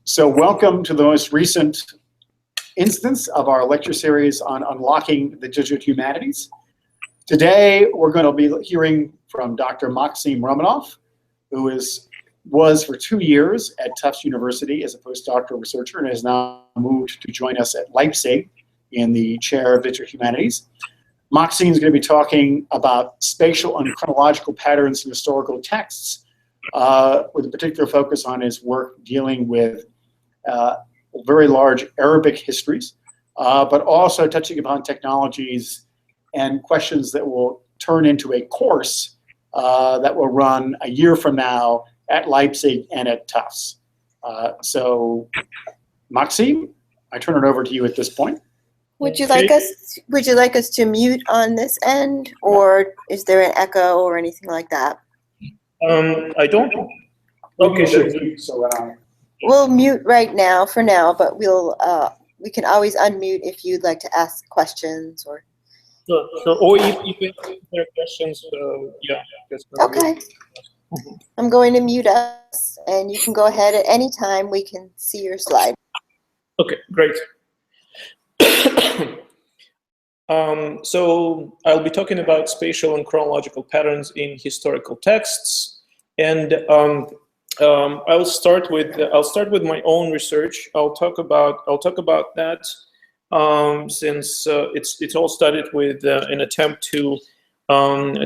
So welcome to the most recent instance of our lecture series on unlocking the digital humanities. Today, we're going to be hearing from Dr. Maxim Romanov, who was for 2 years at Tufts University as a postdoctoral researcher and has now moved to join us at Leipzig in the chair of digital humanities. Maxim is going to be talking about spatial and chronological patterns in historical texts, with a particular focus on his work dealing with very large Arabic histories, but also touching upon technologies and questions that will turn into a course that will run a year from now at Leipzig and at Tufts. So, Maxim, I turn it over to you at this point. Would you like us to mute on this end, or is there an echo or anything like that? I don't. Okay, sure. So, we'll mute right now for now, but we can always unmute if you'd like to ask questions or. So or if there are questions, yeah. Okay. I'm going to mute us, and you can go ahead at any time. We can see your slide. Okay, great. So I'll be talking about spatial and chronological patterns in historical texts, and I'll start with my own research. I'll talk about that since it's all started with an attempt to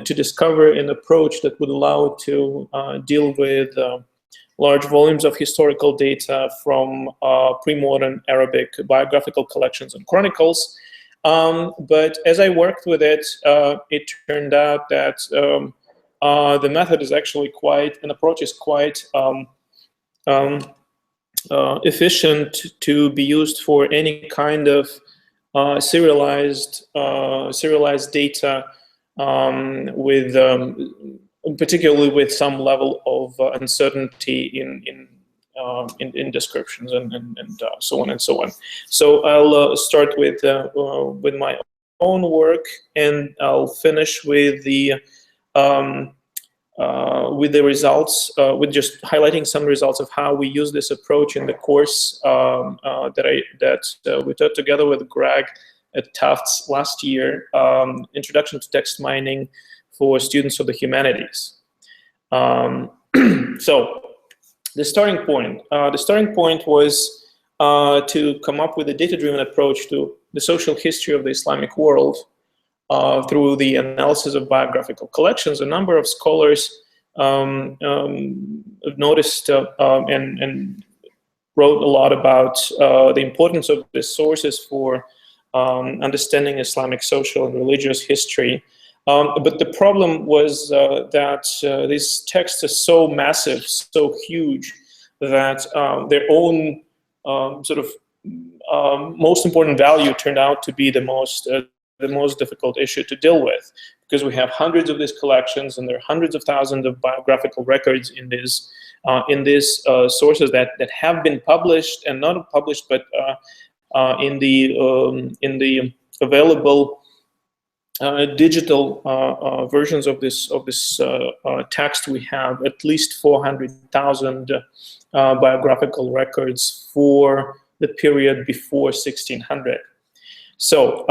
discover an approach that would allow to deal with large volumes of historical data from pre-modern Arabic biographical collections and chronicles. But as I worked with it, it turned out that the method is actually an approach is quite efficient to be used for any kind of serialized data, particularly with some level of uncertainty in descriptions and so on and so on. So I'll start with my own work, and I'll finish with the results, with just highlighting some results of how we use this approach in the course that we taught together with Greg at Tufts last year, Introduction to Text Mining for Students of the Humanities. So the starting point was to come up with a data-driven approach to the social history of the Islamic world through the analysis of biographical collections. A number of scholars have noticed and wrote a lot about the importance of these sources for understanding Islamic social and religious history. But the problem was that these texts are so massive, so huge, that their own sort of most important value turned out to be the most difficult issue to deal with, because we have hundreds of these collections, and there are hundreds of thousands of biographical records in these sources that have been published and not published, but in the available digital versions of this text. We have at least 400,000 biographical records for the period before 1600. So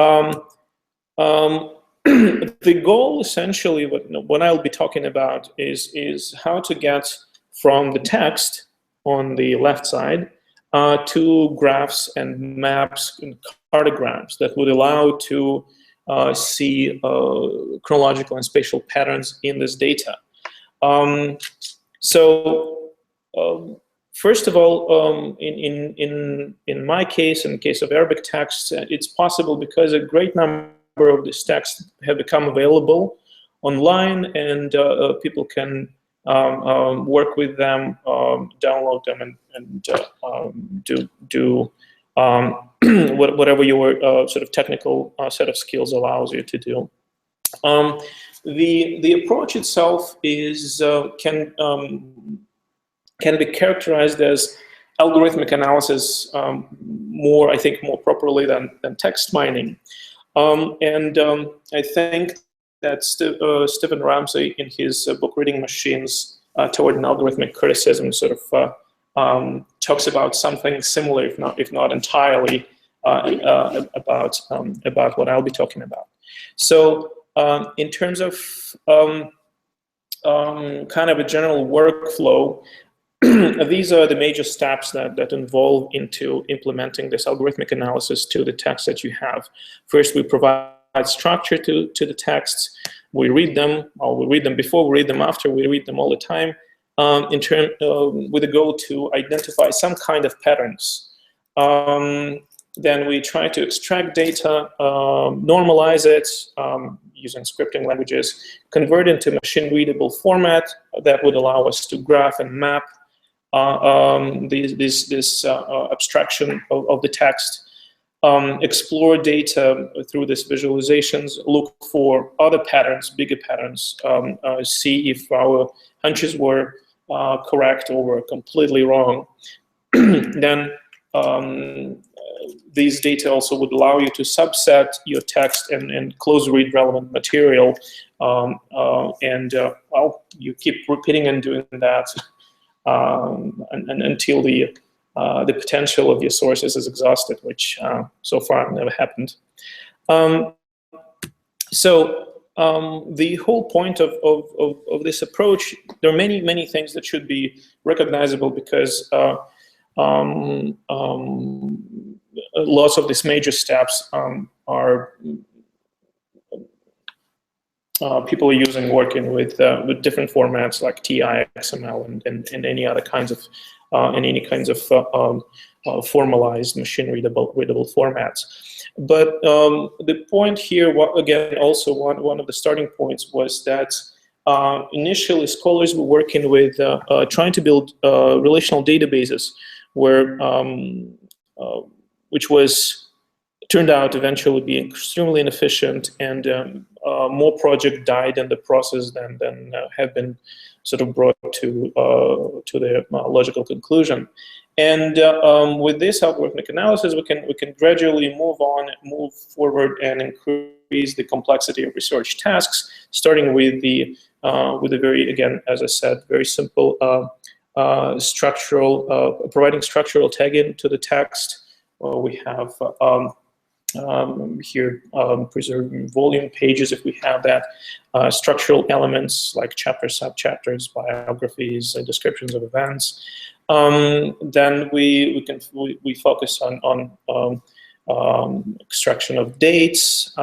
the goal, essentially, what I'll be talking about is how to get from the text on the left side to graphs and maps and cartograms that would allow to see chronological and spatial patterns in this data. First of all, in my case, in the case of Arabic texts, it's possible because a great number of these texts have become available online, and people can work with them, download them, and do whatever your sort of technical set of skills allows you to do. The approach itself is can be characterized as algorithmic analysis, I think more properly than text mining. I think that Stephen Ramsey, in his book Reading Machines Toward an Algorithmic Criticism, sort of talks about something similar, if not entirely, about what I'll be talking about. So in terms of kind of a general workflow, these are the major steps that involve into implementing this algorithmic analysis to the text that you have. First, we provide structure to the texts. We read them, or we read them before, we read them after, we read them all the time, with a goal to identify some kind of patterns. Then we try to extract data, normalize it using scripting languages, convert into machine-readable format that would allow us to graph and map this abstraction of the text, explore data through these visualizations, look for other patterns, bigger patterns, see if our hunches were correct or were completely wrong. Then these data also would allow you to subset your text and close read relevant material. Well, you keep repeating and doing that until the potential of your sources is exhausted, which so far never happened. The whole point of this approach, there are many things that should be recognizable, because lots of these major steps are people are working with different formats like TI, XML, and any other kinds of formalized machine readable formats. But the point here, again, also one of the starting points was that initially scholars were working with trying to build relational databases, where which turned out eventually to be extremely inefficient, and more projects died in the process than have been sort of brought to their logical conclusion. And with this algorithmic analysis, we can gradually move forward and increase the complexity of research tasks, starting with the very, again, as I said, very simple providing structural tagging to the text. We have here preserving volume pages, if we have that, structural elements like chapters, subchapters, biographies, descriptions of events. Then we focus on extraction of dates.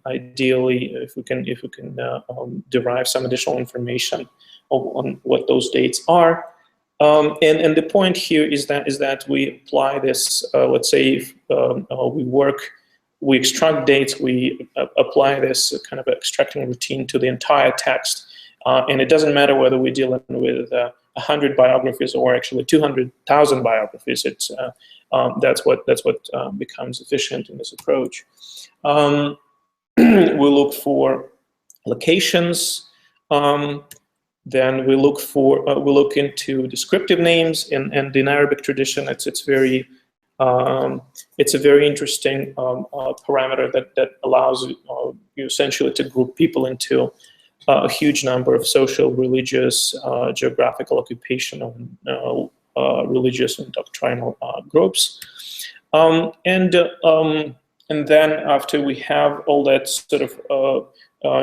Ideally, if we can derive some additional information on what those dates are. And the point here is that we apply this. Let's say if we extract dates, we apply this kind of extracting routine to the entire text, and it doesn't matter whether we're dealing with 100 biographies or actually 200,000 biographies. It's that's what becomes efficient in this approach. We look for locations. Then we look into descriptive names, and in Arabic tradition, it's a very interesting parameter that allows you essentially to group people into a huge number of social, religious, geographical, occupational, religious, and doctrinal groups. And then after we have all that sort of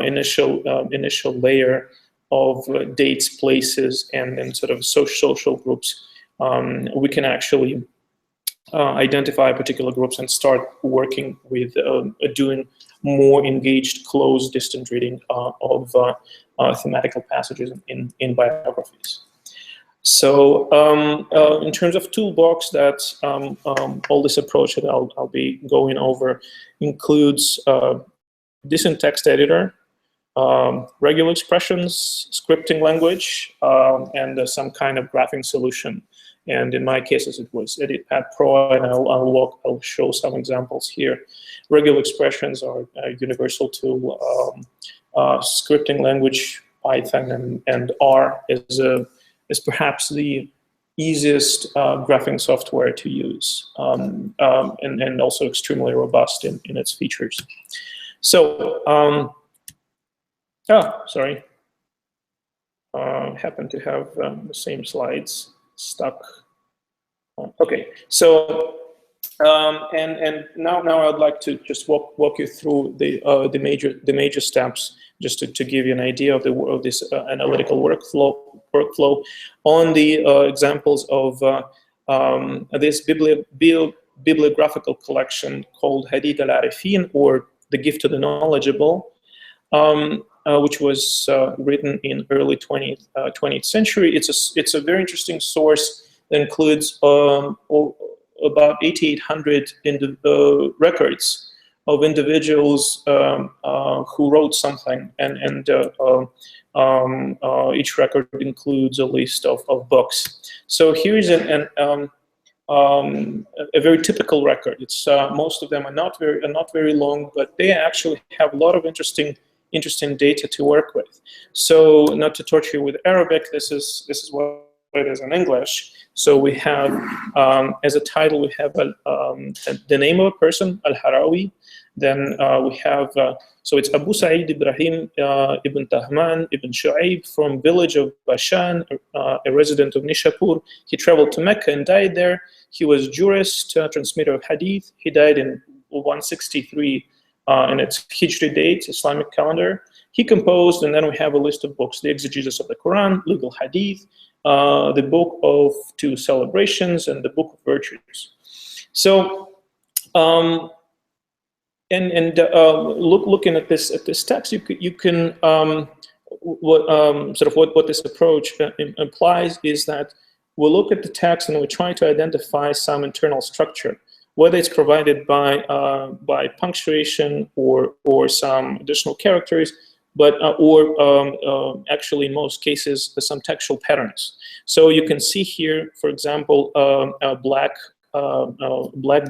initial layer of dates, places, and then sort of social groups, we can actually identify particular groups and start working with doing more engaged, close, distant reading of thematical passages in biographies. So in terms of toolbox, that all this approach that I'll be going over includes decent text editor, regular expressions, scripting language, and some kind of graphing solution. And in my cases, it was EditPad Pro, and I'll show some examples here. Regular expressions are universal to scripting language. Python and R is perhaps the easiest graphing software to use, and also extremely robust in its features. So, sorry. Happen to have the same slides stuck Okay, so and now I'd like to just walk you through the major steps, just to give you an idea of this analytical workflow on the examples of this bibliographical collection called Hadith al-Arifin, or the Gift to the Knowledgeable, which was written in early 20th century. It's a very interesting source that includes about 8,800 records of individuals who wrote something, and each record includes a list of books. So here's a very typical record. It's most of them are not very long, but they actually have a lot of interesting data to work with. So, not to torture you with Arabic, this is what it is in English. So we have, as a title, we have the name of a person, Al-Harawi. Then we have, so it's Abu Sa'id Ibrahim ibn Tahman ibn Shu'aib from village of Bashan, a resident of Nishapur. He traveled to Mecca and died there. He was jurist, transmitter of hadith. He died in 163 in its Hijri date, Islamic calendar. He composed, and then we have a list of books: the Exegesis of the Quran, Legal Hadith, the Book of Two Celebrations, and the Book of Virtues. So, looking at this text, you can what this approach implies is that we look at the text and we try to identify some internal structure, whether it's provided by punctuation or some additional characters, but actually in most cases some textual patterns. So you can see here, for example, a black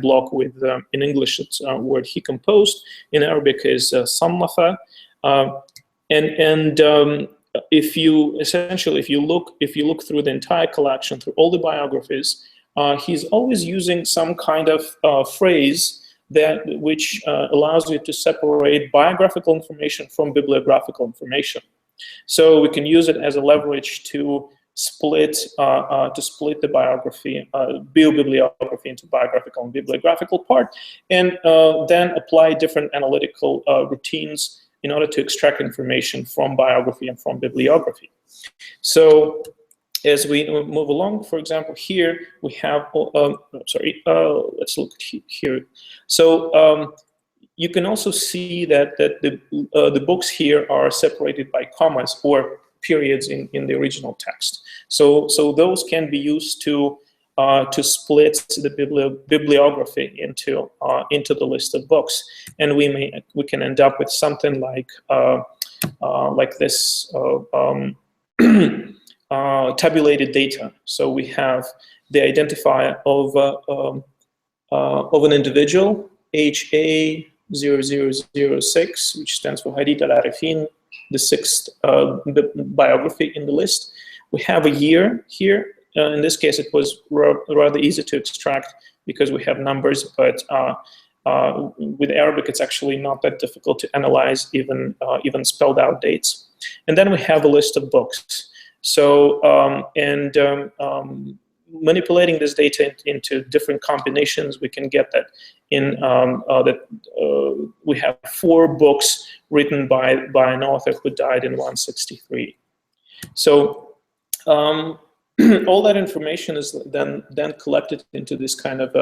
block with in English it's a word he composed. In Arabic is sammafa, if you look through the entire collection, through all the biographies, he's always using some kind of phrase which allows you to separate biographical information from bibliographical information. So we can use it as a leverage to split the biography, bibliography into biographical and bibliographical part, and then apply different analytical routines in order to extract information from biography and from bibliography. So as we move along, for example, here we have, let's look here. So you can also see that the books here are separated by commas or periods in the original text. So those can be used to split the bibliography into the list of books, and we can end up with something like this. Tabulated data. So we have the identifier of an individual, HA0006, which stands for Hadith al-Arifin, the sixth biography in the list. We have a year here. In this case, it was rather easy to extract because we have numbers, but with Arabic, it's actually not that difficult to analyze even spelled out dates. And then we have a list of books. So, manipulating this data into different combinations, we can get that we have 4 books written by an author who died in 163. So, all that information is then collected into this kind of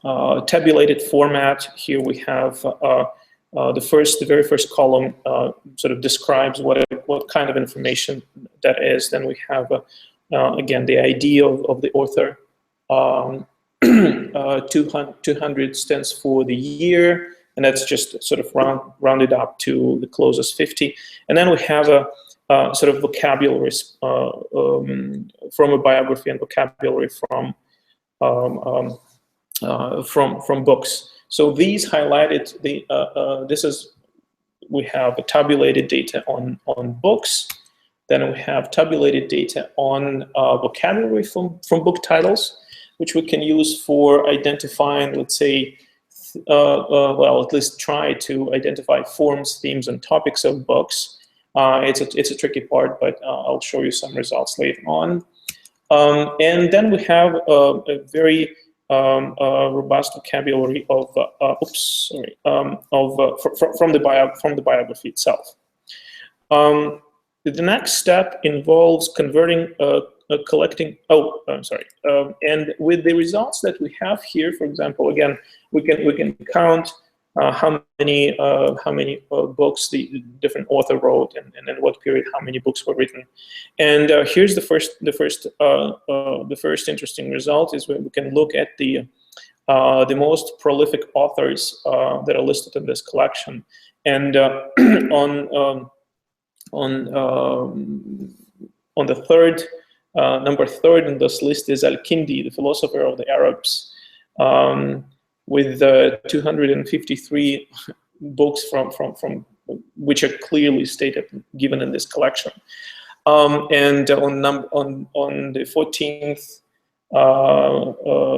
a tabulated format. Here we have the very first column sort of describes what kind of information that is. Then we have again the ID of the author. 200 stands for the year, and that's just sort of rounded up to the closest 50. And then we have a sort of vocabulary from a biography and vocabulary from books. So these highlighted we have a tabulated data on books. Then we have tabulated data on vocabulary from book titles, which we can use for identifying, let's say, well, at least try to identify forms, themes, and topics of books. It's a tricky part, but I'll show you some results later on. And then we have a very robust vocabulary of from the biography itself. The next step involves converting, collecting. And with the results that we have here, for example, again, we can count how many books the different author wrote, and in what period how many books were written. And here's the first interesting result is when we can look at the most prolific authors that are listed in this collection. And on the third, number third in this list is Al-Kindi, the philosopher of the Arabs, with 253 books from which are clearly stated, given in this collection. And on the 14th,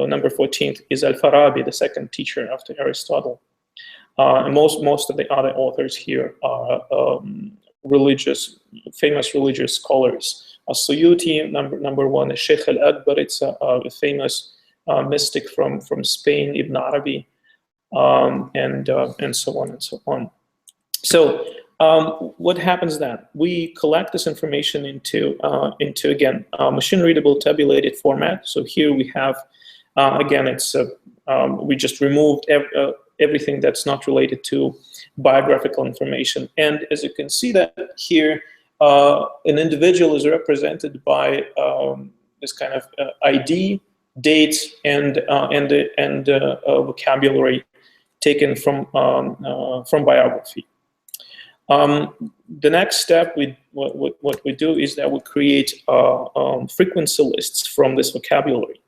number 14th is Al-Farabi, the second teacher after Aristotle. And most of the other authors here are famous religious scholars. As-Suyuti, number one, is Sheikh al-Akbar. It's a famous mystic from Spain, Ibn Arabi, and so on and so on. So what happens then? We collect this information into again machine-readable tabulated format. So here we have again, it's we just removed everything that's not related to biographical information. And as you can see that here, an individual is represented by this kind of ID, date, and vocabulary taken from biography. The next step, what we do is that we create frequency lists from this vocabulary.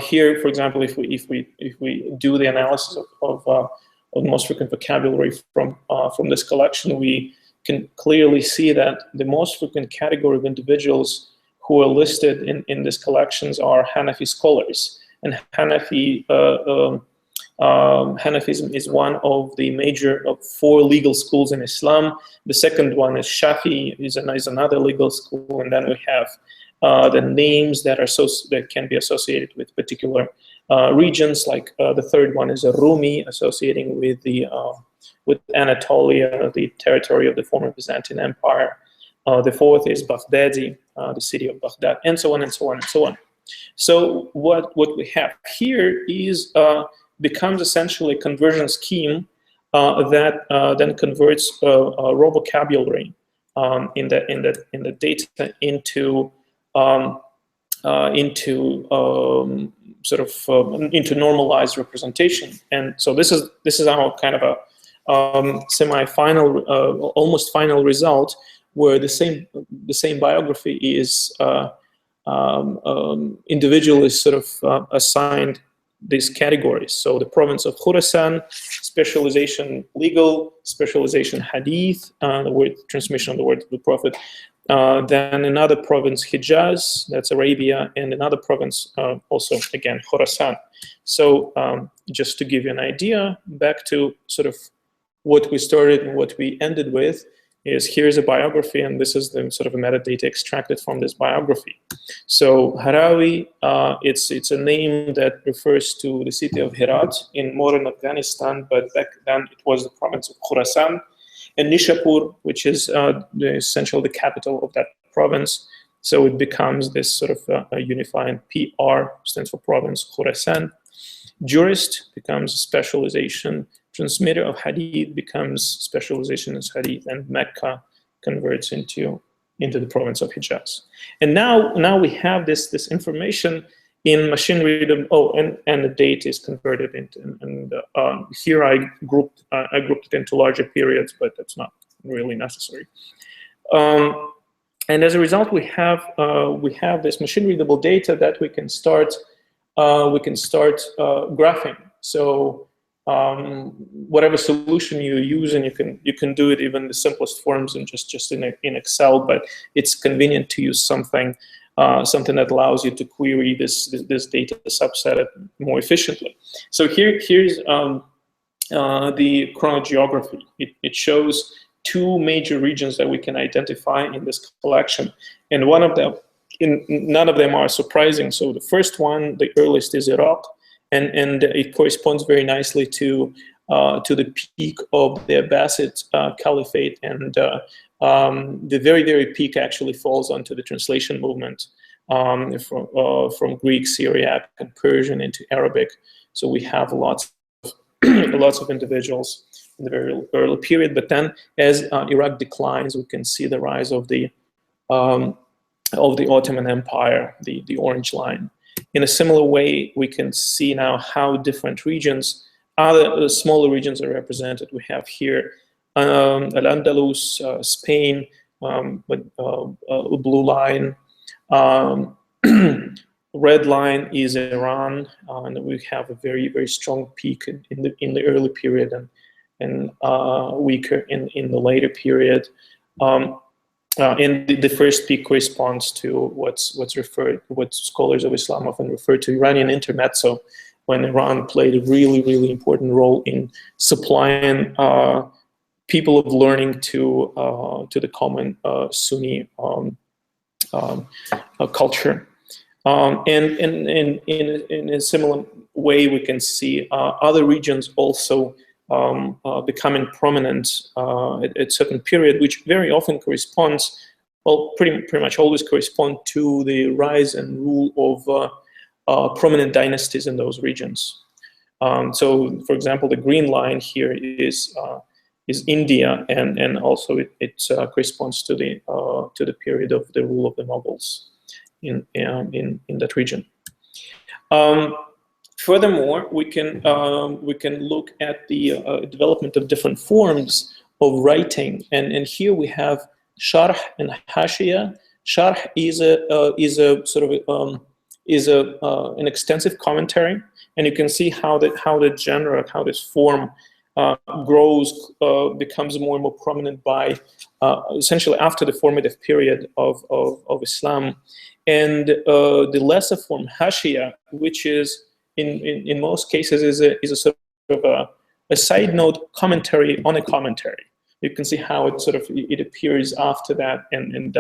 Here, for example, if we do the analysis of the most frequent vocabulary from this collection, we can clearly see that the most frequent category of individuals who are listed in these collections are Hanafi scholars. And Hanafism is one of the major of 4 legal schools in Islam. The second one is Shafi, is another legal school, and then we have the names that can be associated with particular regions. Like the third one is a Rumi, associating with Anatolia, the territory of the former Byzantine Empire. The fourth is Baghdadi, the city of Baghdad, and so on and so on and so on. So what we have here is becomes essentially a conversion scheme that then converts raw vocabulary in the data into into normalized representation. And so this is our kind of a semi-final, almost final result, where the same biography is individual is sort of assigned these categories. So the province of Khorasan, specialization legal, specialization hadith, the word transmission of the word of the Prophet. Then another province, Hijaz, that's Arabia, and another province also, again, Khorasan. So just to give you an idea, back to sort of what we started and what we ended with, is here's a biography, and this is the sort of a metadata extracted from this biography. So Harawi, it's a name that refers to the city of Herat in modern Afghanistan, but back then it was the province of Khorasan. And Nishapur, which is essentially the capital of that province. So it becomes this sort of a unified PR, stands for province, Khorasan. Jurist becomes specialization. Transmitter of hadith becomes specialization in hadith, and Mecca converts into the province of Hijaz. And now we have this information in machine readable. Oh, and the date is converted into. And here I grouped it into larger periods, but that's not really necessary. And as a result, we have this machine readable data that we can start graphing. So whatever solution you use, and you can do it even the simplest forms and just in Excel, but it's convenient to use something that allows you to query this data subset more efficiently. So here's the chronogeography. It shows two major regions that we can identify in this collection, and one of them, none of them are surprising. So the first one, the earliest, is Iraq, and it corresponds very nicely to the peak of the Abbasid Caliphate, and the very peak actually falls onto the translation movement from Greek, Syriac, and Persian into Arabic. So we have lots of individuals in the very early period. But then, as Iraq declines, we can see the rise of the Ottoman Empire, the orange line. In a similar way, we can see now how different regions, other smaller regions, are represented. We have here Al-Andalus, Spain, with a blue line. Red line is Iran, and we have a very strong peak in the early period, and weaker in the later period. And the first peak corresponds to what scholars of Islam often refer to Iranian intermezzo, when Iran played a really important role in supplying people of learning to the common Sunni culture. And in a similar way, we can see other regions also becoming prominent at certain period, which very often corresponds, well, pretty much always correspond to the rise and rule of prominent dynasties in those regions. So, for example, the green line here is India, and also it corresponds to the period of the rule of the Mughals in that region. Furthermore, we can look at the development of different forms of writing, and here we have sharh and hashiya. Sharh is a sort of an extensive commentary, and you can see how the genre, how this form grows, becomes more and more prominent by essentially after the formative period of Islam, and the lesser form hashiya, which is in most cases is a sort of a side note commentary on a commentary. You can see how it appears after that, and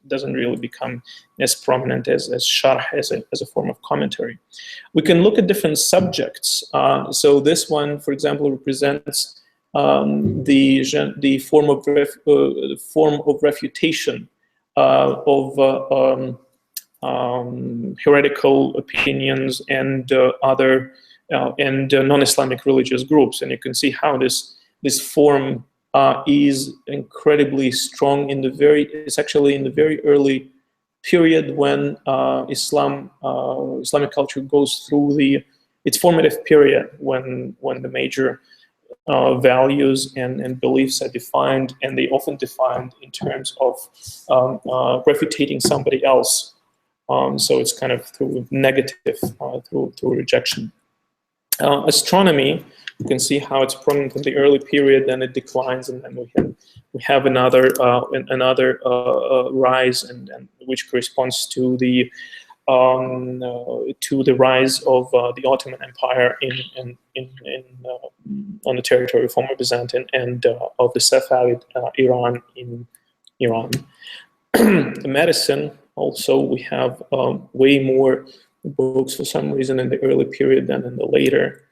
doesn't really become as prominent as sharh as a form of commentary. We can look at different subjects. So this one, for example, represents the form of refutation of heretical opinions and other and non-Islamic religious groups, and you can see how this form is incredibly strong it's actually in the very early period when Islamic culture goes through its formative period, when the major values and beliefs are defined, and they often defined in terms of refutating somebody else. So it's kind of through negative, through rejection. Astronomy, you can see how it's prominent in the early period, then it declines, and then we have another rise, and which corresponds to the rise of the Ottoman Empire on the territory of former Byzantine and of the Safavid Iran in Iran. Medicine, also, we have way more books for some reason in the early period than in the later.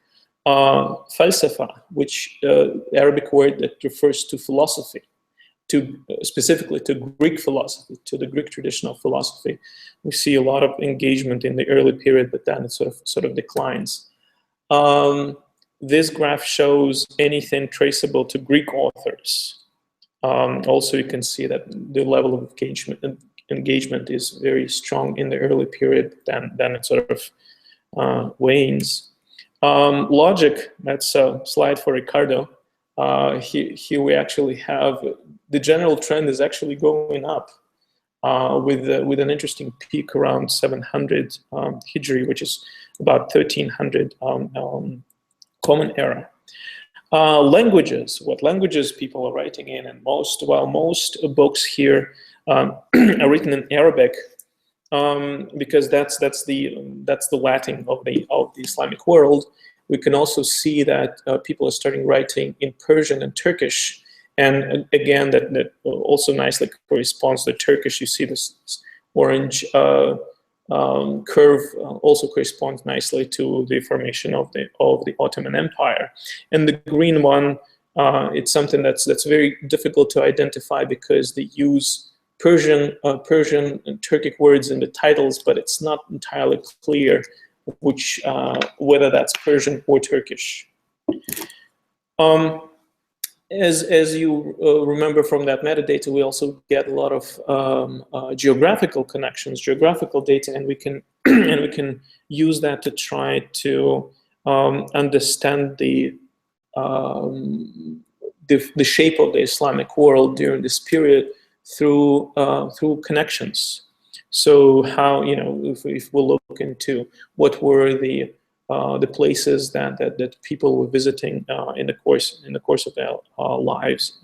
Falsafa, which Arabic word that refers to philosophy, specifically to Greek philosophy, to the Greek tradition of philosophy. We see a lot of engagement in the early period, but then it sort of declines. This graph shows anything traceable to Greek authors. Also, you can see that the level of engagement is very strong in the early period, then it sort of wanes. Logic, that's a slide for Ricardo. Here we actually have the general trend is actually going up with an interesting peak around 700 Hijri, which is about 1300 Common Era. Languages, what languages people are writing in, and most books here are written in Arabic, because that's the Latin of the Islamic world. We can also see that people are starting writing in Persian and Turkish, And again, that also nicely corresponds to Turkish. You see this orange curve also corresponds nicely to the formation of the Ottoman Empire. And the green one, it's something that's very difficult to identify because they use Persian and Turkic words in the titles, but it's not entirely clear which whether that's Persian or Turkish. As you remember from that metadata, we also get a lot of geographical connections, geographical data, and we can and we can use that to try to understand the shape of the Islamic world during this period through connections. So how, if we look into what were the places that people were visiting in the course of their lives,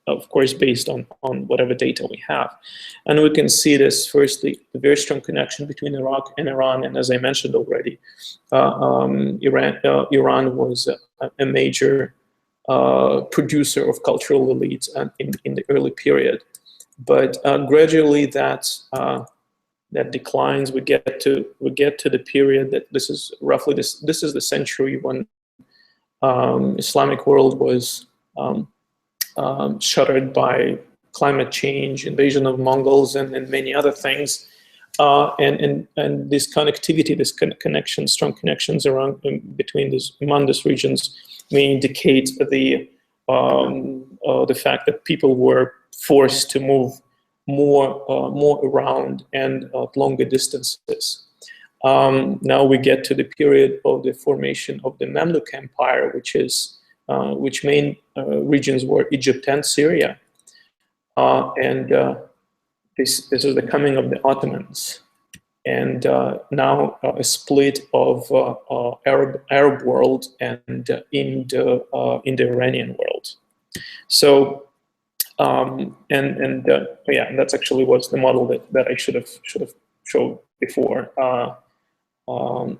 of course based on whatever data we have, and we can see this firstly, the very strong connection between Iraq and Iran, and as I mentioned already, Iran was a major producer of cultural elites in the early period, but gradually that declines. We get to the period that this is roughly this is the century when Islamic world was shuttered by climate change, invasion of Mongols, and many other things, and this connectivity, this connection, strong connections among these regions may indicate the fact that people were forced to move more around and at longer distances. Now we get to the period of the formation of the Mamluk Empire, which main regions were Egypt and Syria, and this is the coming of the Ottomans, and now a split of Arab world and in the Iranian world. So. Yeah, that's actually was the model that I should have showed before on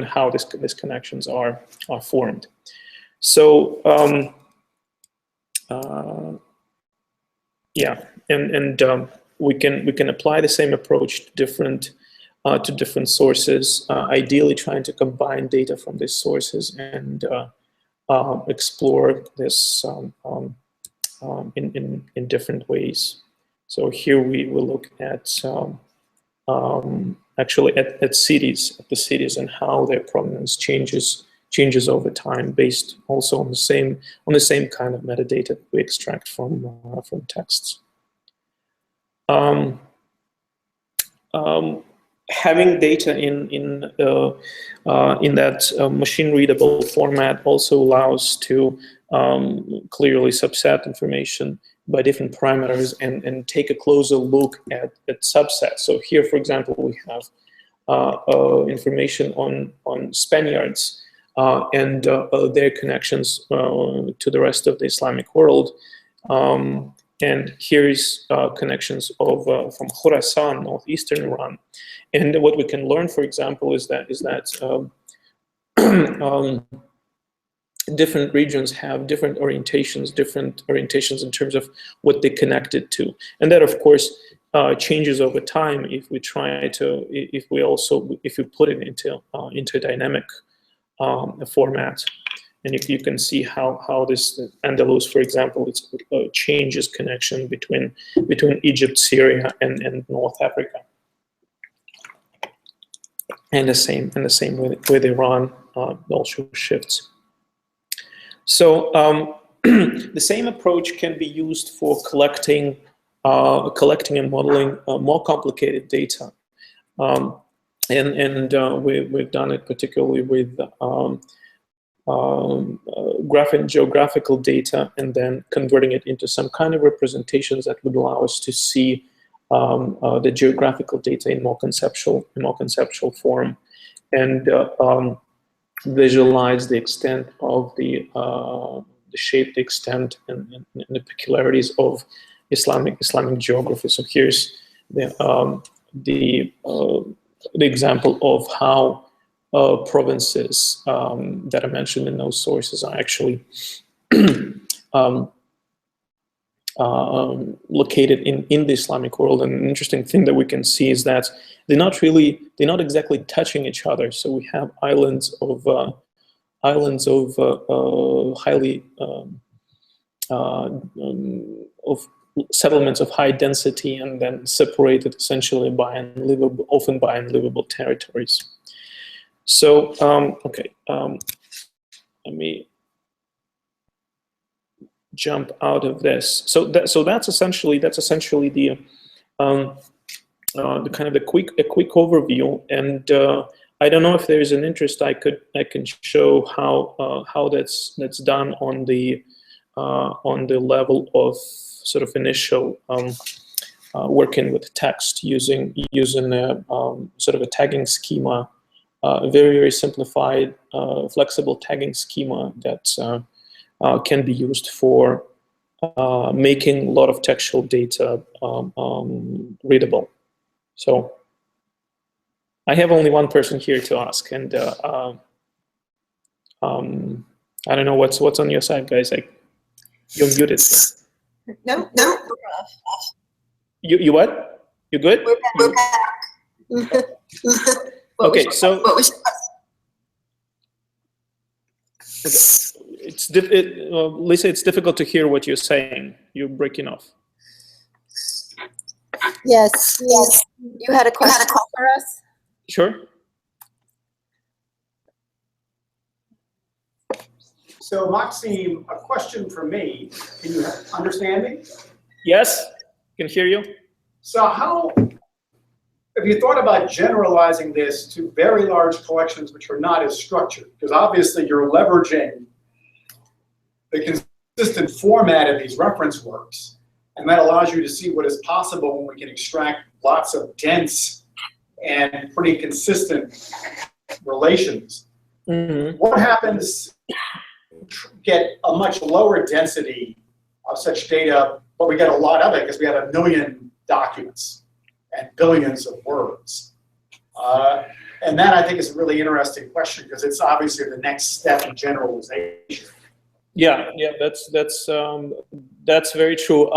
how these connections are formed. So yeah, and we can apply the same approach to different sources, ideally trying to combine data from these sources and explore this in different ways. So here we will look at actually at the cities and how their provenance changes over time, based also on the same kind of metadata we extract from texts. Having data in that machine readable format also allows to clearly subset information by different parameters and take a closer look at subsets. So here, for example, we have information on Spaniards and their connections to the rest of the Islamic world. And here's connections from Khorasan, northeastern Iran. And what we can learn, for example, is that different regions have different orientations in terms of what they connected to, and that, of course, changes over time if we put it into dynamic format. And you can see how this Andalus, for example, it changes connection between Egypt, Syria, and North Africa. And the same with Iran also shifts. So the same approach can be used for collecting and modeling more complicated data, and we've done it particularly with geographical data, and then converting it into some kind of representations that would allow us to see the geographical data in more conceptual form, and visualize the extent of the shape, the extent, and the peculiarities of Islamic geography. So here's the example of how provinces that are mentioned in those sources are actually located in the Islamic world. And an interesting thing that we can see is that they're not exactly touching each other. So we have islands of highly of settlements of high density, and then separated essentially by often by unlivable territories. So let me jump out of this. So that's essentially the kind of a quick overview. And I don't know if there is an interest. I can show how that's done on the level of sort of initial working with text using a sort of a tagging schema, very simplified, flexible tagging schema that can be used for making a lot of textual data readable. So I have only one person here to ask, and I don't know what's on your side, guys. You're muted. No. You what? You good? We're back. Okay, so Lisa, it's difficult to hear what you're saying. You're breaking off. Yes. You had a question for us? Sure. So Maxim, a question for me. Can you understand me? Yes, can hear you. So how have you thought about generalizing this to very large collections which are not as structured? Because obviously you're leveraging the consistent format of these reference works, and that allows you to see what is possible when we can extract lots of dense and pretty consistent relations. Mm-hmm. What happens get a much lower density of such data, but we get a lot of it because we have 1 million documents and billions of words. And that, I think, is a really interesting question because it's obviously the next step in generalization. Yeah, that's very true.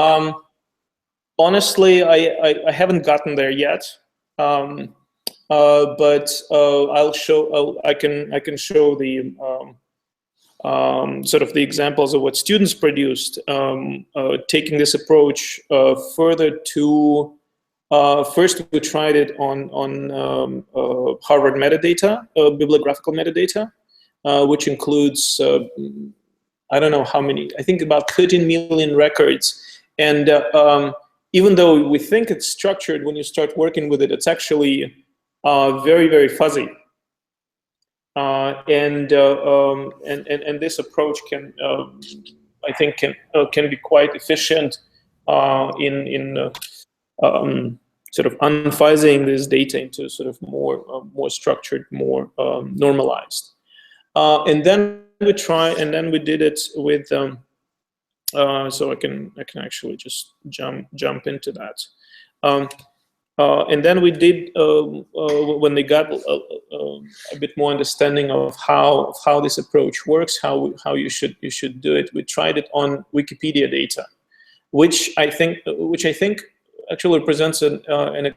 Honestly, I haven't gotten there yet, but I can show the sort of the examples of what students produced, taking this approach further to. First, we tried it on Harvard metadata, bibliographical metadata, which includes I don't know how many. I think about 13 million records. And even though we think it's structured, when you start working with it, it's actually very, very fuzzy. And this approach can, I think, can be quite efficient in sort of unfuzzing this data into sort of more structured, more normalized. And then we did it with. So I can actually just jump into that. And then we did when they got a bit more understanding of how this approach works, how you should do it. We tried it on Wikipedia data, which I think actually represents a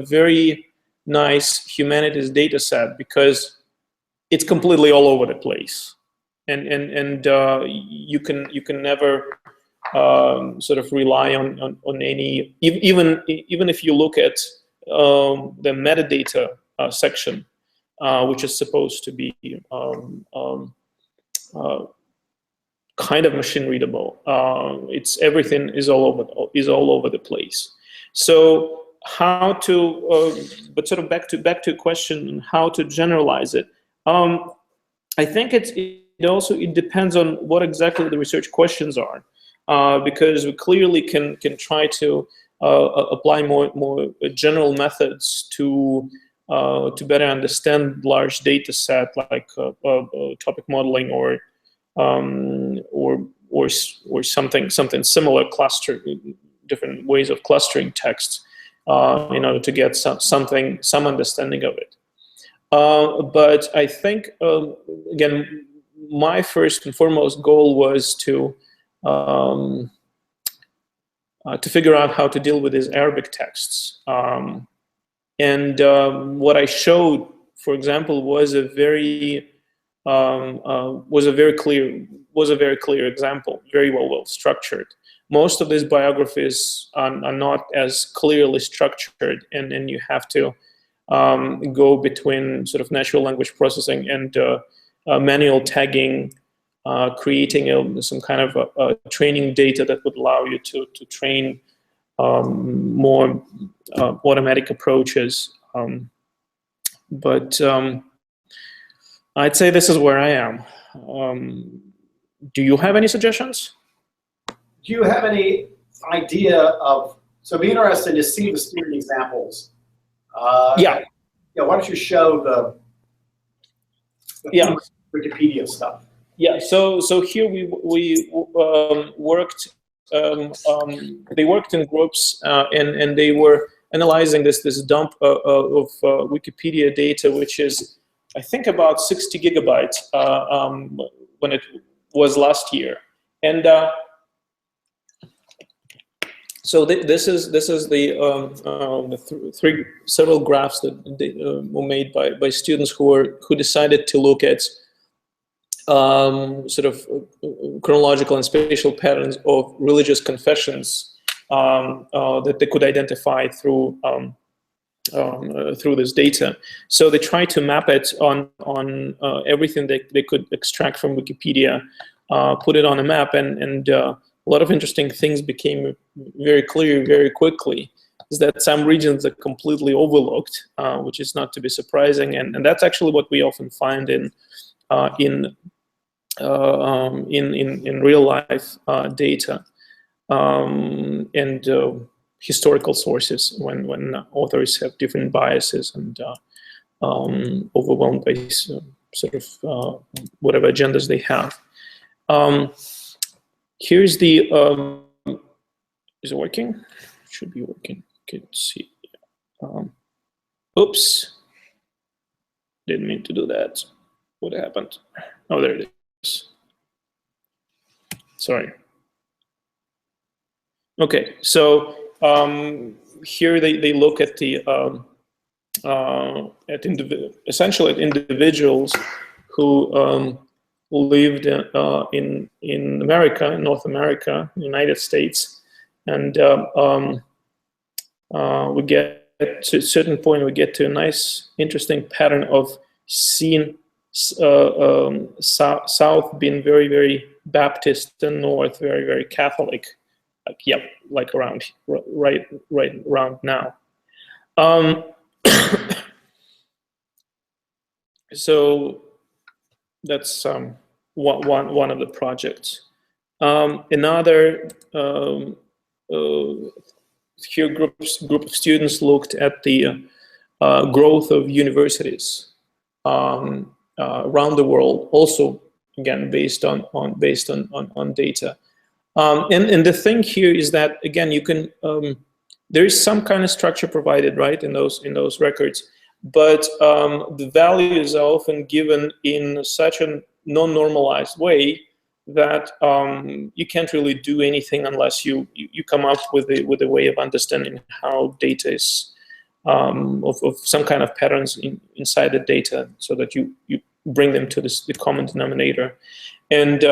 very nice humanities data set because it's completely all over the place, and you can never sort of rely on any, even if you look at the metadata section, which is supposed to be kind of machine readable. Everything is all over the place. So how to, but sort of back to a question on how to generalize it. I think it depends on what exactly the research questions are, because we clearly can try to apply more general methods to better understand large data set like topic modeling or something similar, different ways of clustering text in order to get some understanding of it. But I think again, my first and foremost goal was to to figure out how to deal with these Arabic texts. What I showed, for example, was a very clear example, very well structured. Most of these biographies are not as clearly structured, and you have to go between sort of natural language processing and manual tagging, creating some kind of a training data that would allow you to train more automatic approaches. But I'd say this is where I am. Do you have any suggestions? Do you have any idea of, so it'd be interesting to see the student examples. Yeah. Yeah, why don't you show the Yeah. Wikipedia stuff? Yeah, so here we worked. They worked in groups, and they were analyzing this dump of Wikipedia data, which is, I think, about 60 gigabytes when it was last year. And so this is the several graphs that were made by students who decided to look at sort of chronological and spatial patterns of religious confessions that they could identify through this data. So they tried to map it on everything they could extract from Wikipedia, put it on a map, and a lot of interesting things became very clear very quickly. Is that some regions are completely overlooked, which is not to be surprising, and that's actually what we often find in real life data and historical sources when authors have different biases and overwhelmed by sort of whatever agendas they have. Here's the is it working? It should be working. Okay, let's see. Oops, didn't mean to do that. What happened? Oh, there it is. Sorry. Okay, so here they look at the essentially at individuals who lived in America, in North America, United States, and we get to a certain point, we get to a nice, interesting pattern of seeing South being very, very Baptist and North very, very Catholic. Like, yep, like around right around now. So that's one of the projects. Another here group of students looked at the growth of universities around the world, also again based on data. And the thing here is that, again, you can there is some kind of structure provided, right, in those records, but the values are often given in such a non-normalized way that you can't really do anything unless you come up with a way of understanding how data is of some kind of patterns inside the data, so that you bring them to the common denominator. And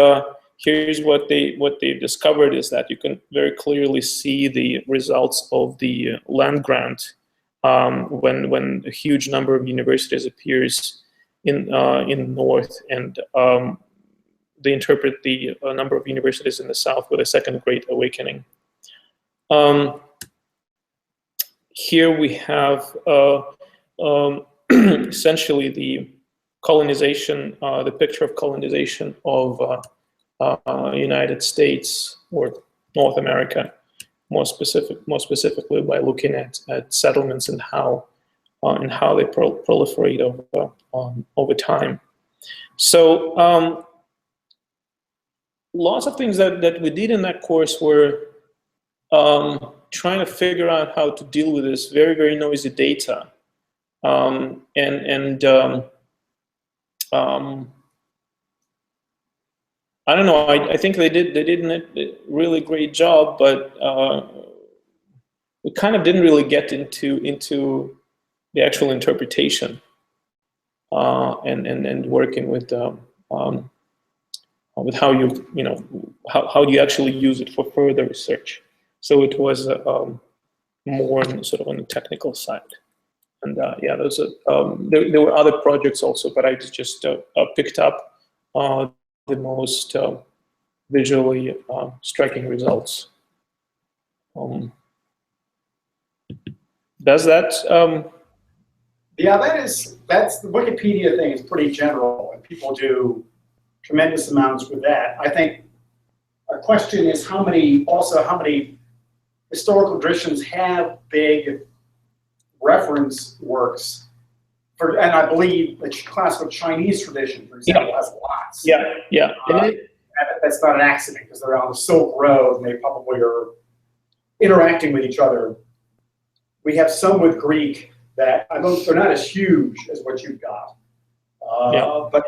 here's what they've discovered is that you can very clearly see the results of the land grant when a huge number of universities appears in North, and they interpret the number of universities in the South with a second Great Awakening. Here we have essentially the colonization, the picture of colonization of United States or North America, more specifically by looking at settlements and how they proliferate over time. So lots of things that we did in that course were trying to figure out how to deal with this very, very noisy data, I don't know. I think they did a really great job, but we kind of didn't really get into the actual interpretation and working with how how do you actually use it for further research. So it was more sort of on the technical side. And yeah, there were other projects also, but I just picked up the most visually striking results. Does that? Yeah, that's the Wikipedia thing is pretty general, and people do tremendous amounts with that. I think a question is how many historical traditions have big reference works, and I believe the classical Chinese tradition, for example, has lots. Yeah, yeah. That's not an accident because they're on the Silk Road and they probably are interacting with each other. We have some with Greek that they're not as huge as what you've got, but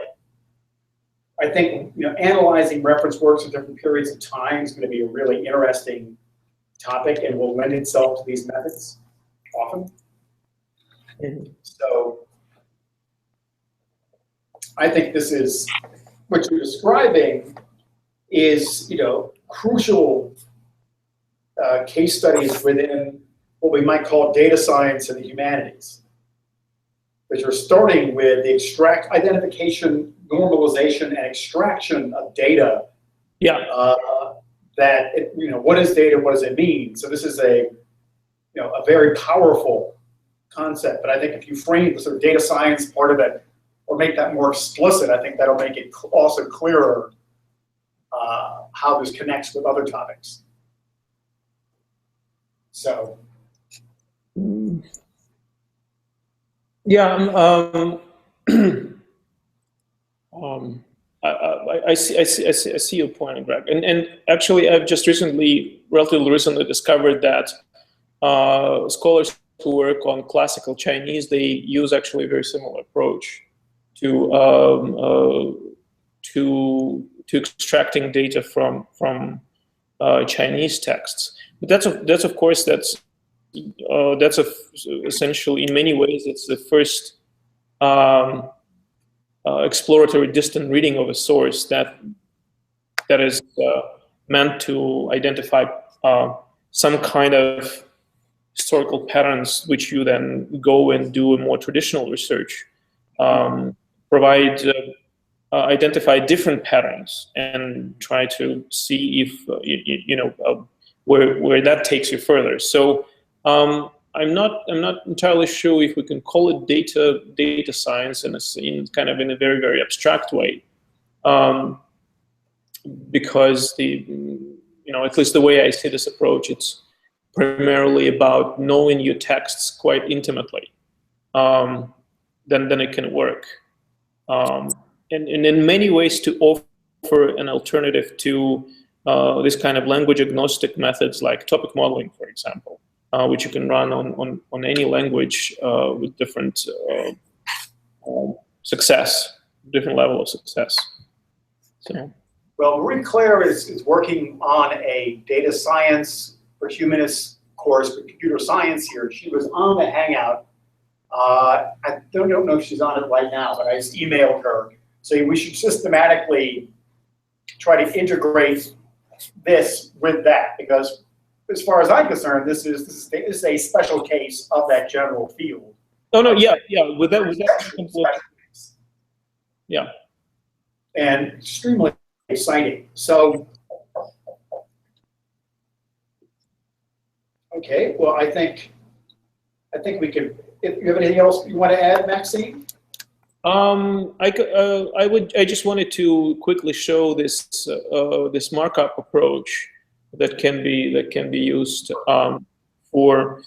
I think analyzing reference works at different periods of time is going to be a really interesting topic and will lend itself to these methods often. So I think this is what you're describing is crucial case studies within what we might call data science and the humanities. Because you're starting with the identification, normalization, and extraction of data. Yeah. What is data? What does it mean? So this is a very powerful concept. But I think if you frame the sort of data science part of it, or make that more explicit, I think that'll make it also clearer how this connects with other topics. So. Yeah. I see your point, Greg. And actually, I've just relatively recently discovered that scholars who work on classical Chinese, they use actually a very similar approach to extracting data from Chinese texts. But that's of course essentially, in many ways, it's the first exploratory distant reading of a source that is meant to identify some kind of historical patterns, which you then go and do a more traditional research, identify different patterns and try to see if where that takes you further. So I'm not entirely sure if we can call it data science in kind of in a very, very abstract way, because at least the way I see this approach, it's primarily about knowing your texts quite intimately. Then it can work, and in many ways to offer an alternative to this kind of language agnostic methods like topic modeling, for example. Which you can run on any language with different success, different level of success. So. Well, Marie Claire is working on a data science for humanists course with computer science here. She was on the Hangout. I don't know if she's on it right now, but I just emailed her. So we should systematically try to integrate this with that, because as far as I'm concerned, this is a special case of that general field. Oh no, yeah. With that yeah. And extremely exciting. So, okay. Well, I think we could. If you have anything else you want to add, Maxime? I just wanted to quickly show this this markup approach that can be used for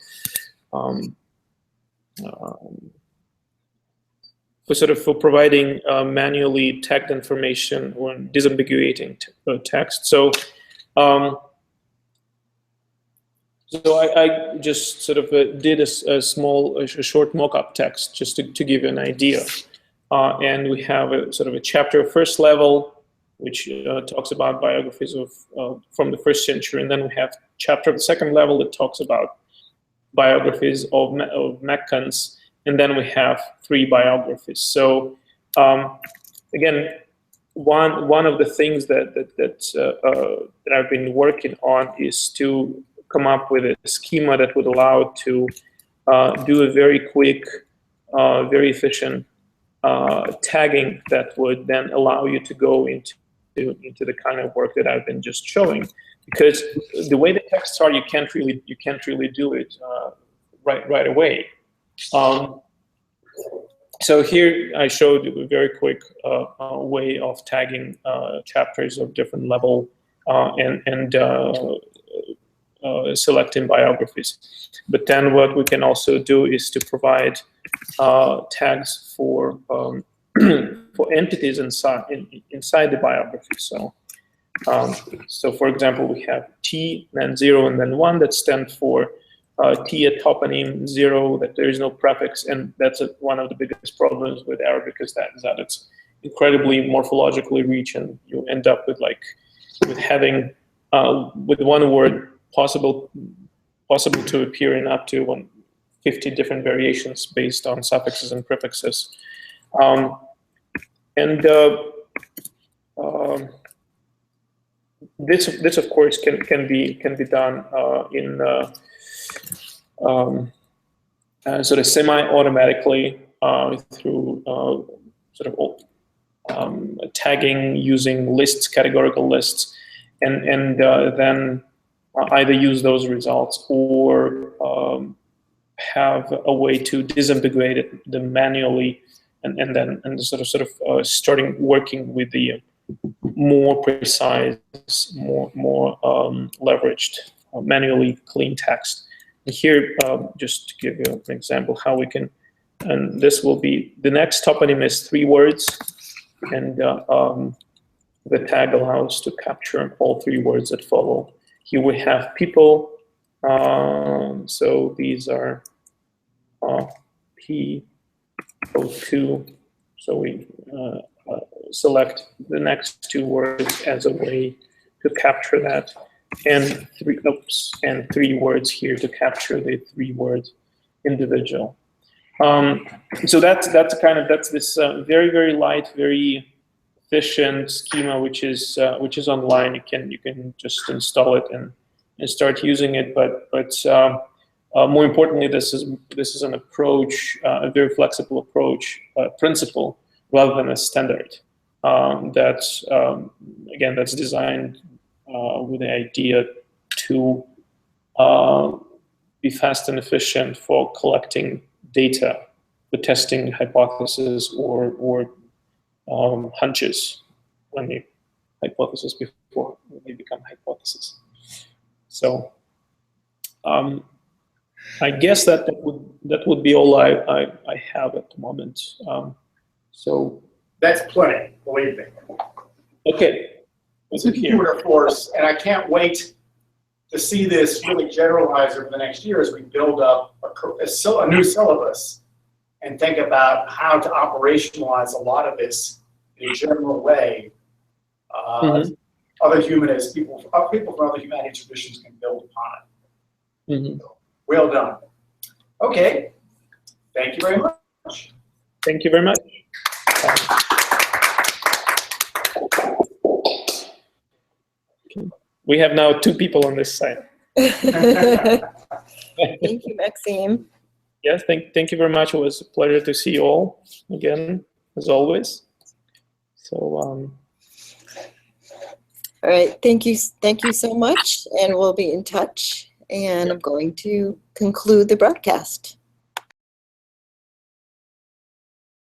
providing manually tagged information or disambiguating text. So I just sort of did a short mock-up text just to give you an idea, and we have a sort of a chapter first level which talks about biographies of from the 1st century, and then we have chapter of the 2nd level that talks about biographies of Meccans, and then we have 3 biographies. So again, one of the things that I've been working on is to come up with a schema that would allow to do a very quick, very efficient tagging that would then allow you to go into the kind of work that I've been just showing. Because the way the texts are, you can't really do it right away. So here I showed a very quick way of tagging chapters of different level and selecting biographies. But then what we can also do is to provide tags for for entities inside the biography. So so for example, we have T, then 0, and then 1 that stand for T, a toponym, 0, that there is no prefix, and that's one of the biggest problems with Arabic, is that it's incredibly morphologically rich, and you end up with having with one word possible to appear in up to 150 different variations based on suffixes and prefixes, this of course can be done in sort of semi-automatically through sort of tagging using lists, categorical lists, and then either use those results or have a way to disambiguate them manually, and sort of starting working with the more precise, more leveraged, manually clean text. And here, just to give you an example how we can, and this will be, the next toponym is 3 words, and the tag allows to capture all 3 words that follow. Here we have people, so these are P02, so we select the next 2 words as a way to capture that, and 3 words here to capture the 3-word individual. So that's this very light, very efficient schema, which is online. You can just install it and start using it. But more importantly, this is an approach, a very flexible approach, principle rather than a standard. That's designed with the idea to be fast and efficient for collecting data, for testing hypotheses or hunches when the hypothesis before they become hypotheses. So I guess that would be all I have at the moment. So That's plenty, believe me. Okay. It's a huge force, and I can't wait to see this really generalize over the next year as we build up a new syllabus and think about how to operationalize a lot of this in a general way. Other humanists, people from other humanities traditions can build upon it. So, well done. Okay. Thank you very much. Thank you very much. We have now 2 people on this side. Thank you, Maxim. Yes, thank you very much. It was a pleasure to see you all again, as always. So, all right, thank you so much, and we'll be in touch. And I'm going to conclude the broadcast.